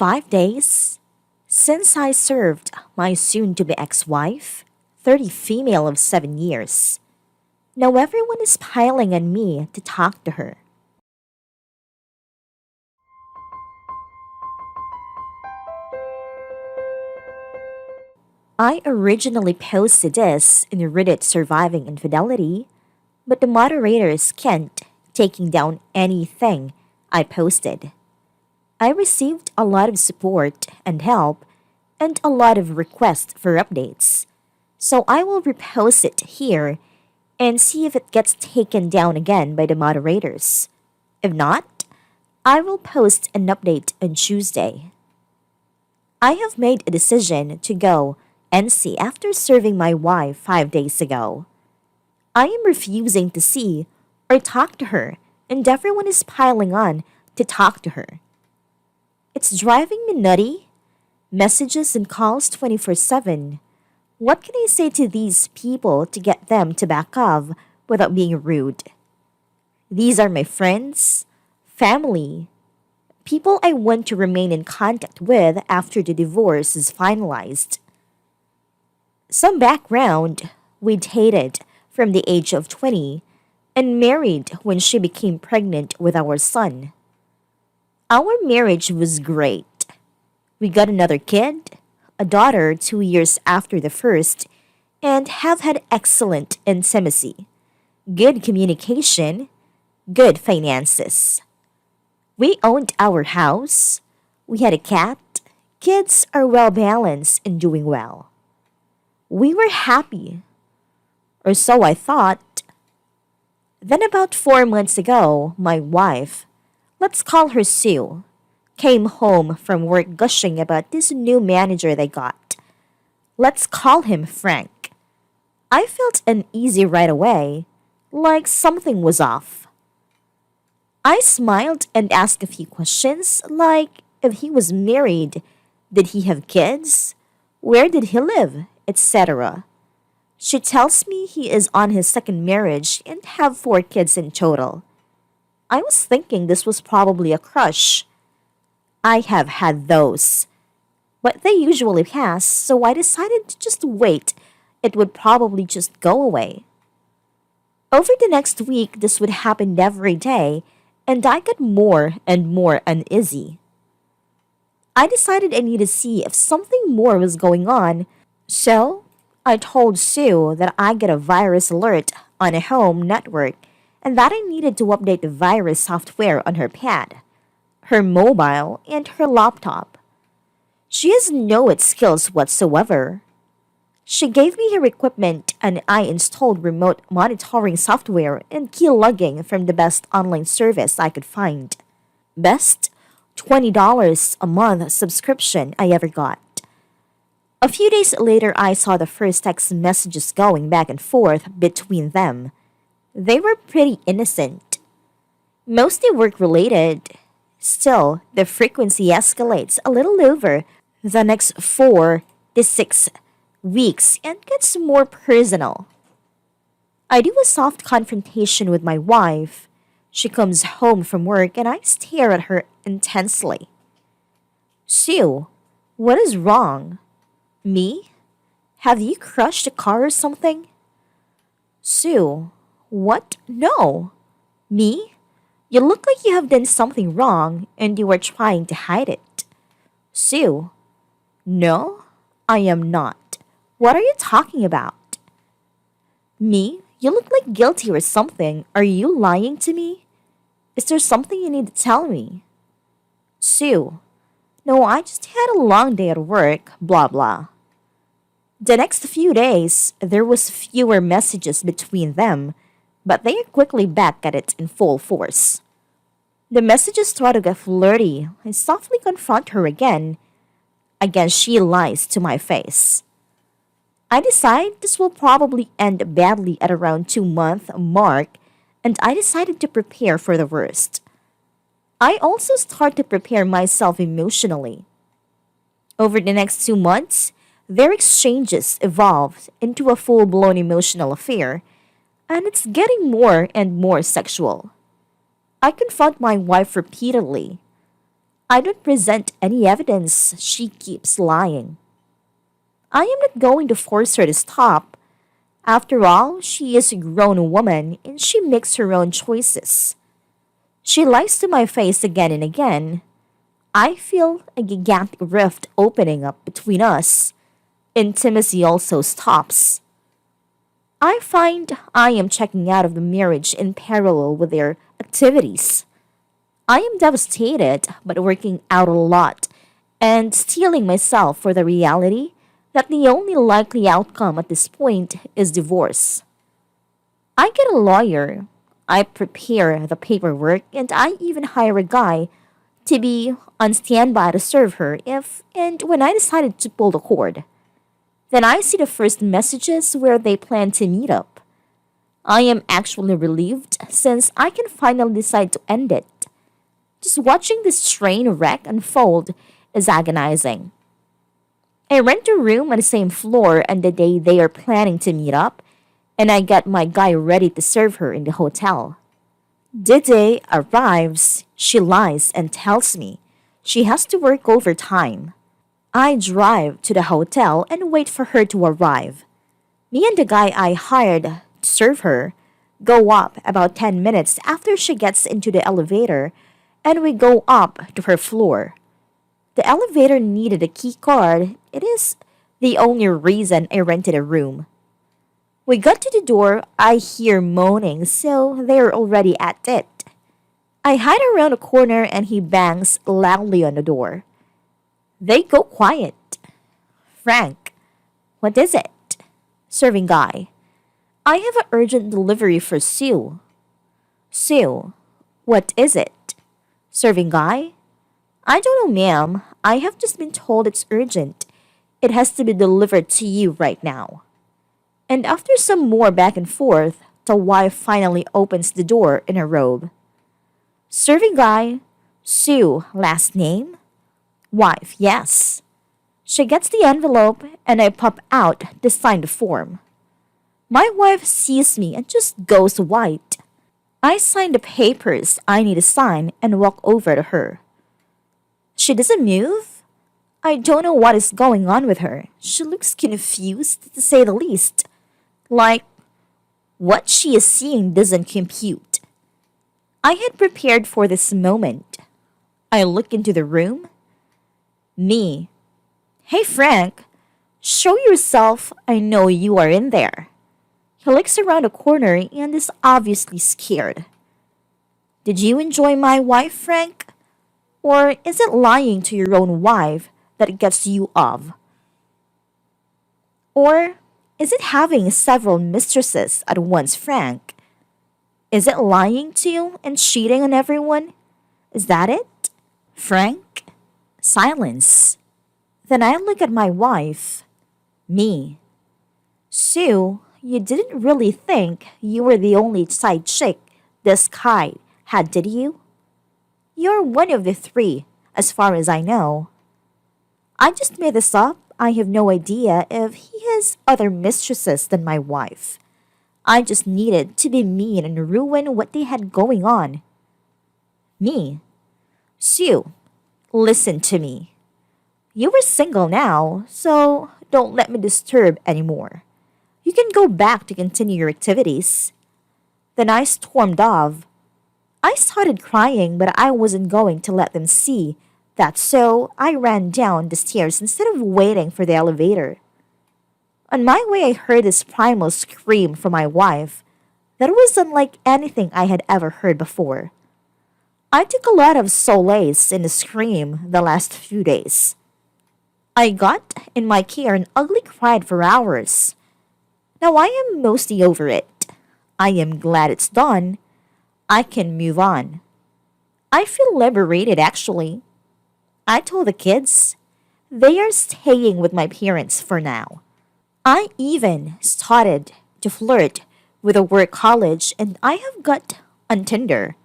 5 days since I served my soon-to-be ex-wife, 30 female of 7 years. Now everyone is piling on me to talk to her. I originally posted this in Reddit Surviving Infidelity, but the moderators can't taking down anything I posted. I received a lot of support and help and a lot of requests for updates. So I will repost it here and see if it gets taken down again by the moderators. If not, I will post an update on Tuesday. I have made a decision to go NC after serving my wife 5 days ago. I am refusing to see or talk to her, and everyone is piling on to talk to her. It's driving me nutty. Messages and calls 24/7. What can I say to these people to get them to back off without being rude? These are my friends, family, people I want to remain in contact with after the divorce is finalized. Some background: we dated from the age of 20 and married when she became pregnant with our son. Our marriage was great. We got another kid, a daughter 2 years after the first, and have had excellent intimacy, good communication, good finances. We owned our house, we had a cat, kids are well balanced and doing well. We were happy, or so I thought. Then about 4 months ago, my wife, let's call her Sue, came home from work gushing about this new manager they got. Let's call him Frank. I felt uneasy right away, like something was off. I smiled and asked a few questions, like if he was married, did he have kids, where did he live, etc. She tells me he is on his second marriage and have 4 kids in total. I was thinking this was probably a crush. I have had those, but they usually pass, so I decided to just wait. It would probably just go away. Over the next week, this would happen every day, and I got more and more uneasy. I decided I need to see if something more was going on, so I told Sue that I get a virus alert on a home network and that I needed to update the virus software on her pad, her mobile, and her laptop. She has no skills whatsoever. She gave me her equipment and I installed remote monitoring software and key logging from the best online service I could find. Best $20 a month subscription I ever got. A few days later, I saw the first text messages going back and forth between them. They were pretty innocent. Mostly work-related. Still, the frequency escalates a little over the next 4 to 6 weeks and gets more personal. I do a soft confrontation with my wife. She comes home from work and I stare at her intensely. Sue, what is wrong? Me? Have you crushed a car or something? Sue, what? No. Me? You look like you have done something wrong and you are trying to hide it. Sue, no, I am not. What are you talking about? Me? You look like guilty or something. Are you lying to me? Is there something you need to tell me? Sue, no, I just had a long day at work, blah blah. The next few days, there was fewer messages between them, but they are quickly back at it in full force. The messages start to get flirty. I softly confront her again. Again, she lies to my face. I decide this will probably end badly at around 2 month mark, and I decided to prepare for the worst. I also start to prepare myself emotionally. Over the next 2 months, their exchanges evolved into a full-blown emotional affair, and it's getting more and more sexual. I confront my wife repeatedly. I don't present any evidence. She keeps lying. I am not going to force her to stop. After all, she is a grown woman and she makes her own choices. She lies to my face again and again. I feel a gigantic rift opening up between us. Intimacy also stops. I find I am checking out of the marriage in parallel with their activities. I am devastated, but working out a lot and steeling myself for the reality that the only likely outcome at this point is divorce. I get a lawyer, I prepare the paperwork, and I even hire a guy to be on standby to serve her if and when I decided to pull the cord. Then I see the first messages where they plan to meet up. I am actually relieved since I can finally decide to end it. Just watching this train wreck unfold is agonizing. I rent a room on the same floor on the day they are planning to meet up, and I get my guy ready to serve her in the hotel. The day arrives, she lies and tells me she has to work overtime. I drive to the hotel and wait for her to arrive. Me and the guy I hired to serve her go up about 10 minutes after she gets into the elevator, and we go up to her floor. The elevator needed a key card. It is the only reason I rented a room. We got to the door, I hear moaning, so they're already at it. I hide around a corner and he bangs loudly on the door. They go quiet. Frank, what is it? Serving guy. I have an urgent delivery for Sue. Sue, what is it? Serving guy. I don't know, ma'am. I have just been told it's urgent. It has to be delivered to you right now. And after some more back and forth, the wife finally opens the door in a robe. Serving guy, Sue, last name? Wife, yes. She gets the envelope and I pop out to sign the form. My wife sees me and just goes white. I sign the papers I need to sign and walk over to her. She doesn't move. I don't know what is going on with her. She looks confused, to say the least. Like, what she is seeing doesn't compute. I had prepared for this moment. I look into the room. Me. Hey, Frank. Show yourself. I know you are in there. He looks around the corner and is obviously scared. Did you enjoy my wife, Frank? Or is it lying to your own wife that gets you off? Or is it having several mistresses at once, Frank? Is it lying to you and cheating on everyone? Is that it? Frank? Silence. Then I look at my wife. Me. Sue, you didn't really think you were the only side chick this guy had, did you? You're one of the three, as far as I know. I just made this up. I have no idea if he has other mistresses than my wife. I just needed to be mean and ruin what they had going on. Me. Sue, listen to me. You were single now, so don't let me disturb anymore. You can go back to continue your activities. Then I stormed off. I started crying, but I wasn't going to let them see that, so I ran down the stairs instead of waiting for the elevator. On my way, I heard this primal scream from my wife that was unlike anything I had ever heard before. I took a lot of solace in the scream the last few days. I got in my car and ugly cried for hours. Now I am mostly over it. I am glad it's done. I can move on. I feel liberated, actually. I told the kids they are staying with my parents for now. I even started to flirt with a work college and I have got on Tinder.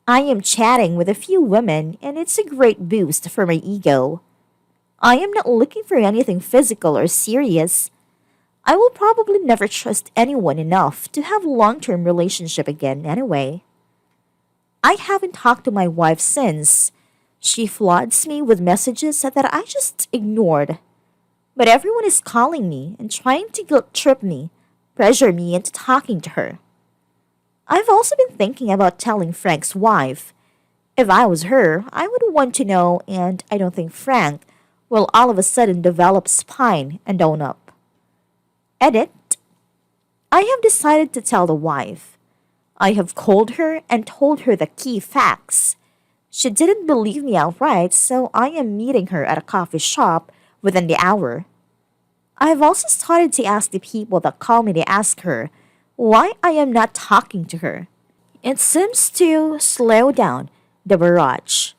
I am chatting with a few women and it's a great boost for my ego. I am not looking for anything physical or serious. I will probably never trust anyone enough to have a long-term relationship again anyway. I haven't talked to my wife since. She floods me with messages that I just ignored. But everyone is calling me and trying to guilt trip me, pressure me into talking to her. I've also been thinking about telling Frank's wife. If I was her, I would want to know, and I don't think Frank will all of a sudden develop spine and own up. Edit. I have decided to tell the wife. I have called her and told her the key facts. She didn't believe me outright, so I am meeting her at a coffee shop within the hour. I have also started to ask the people that call me to ask her why I am not talking to her. It seems to slow down the barrage.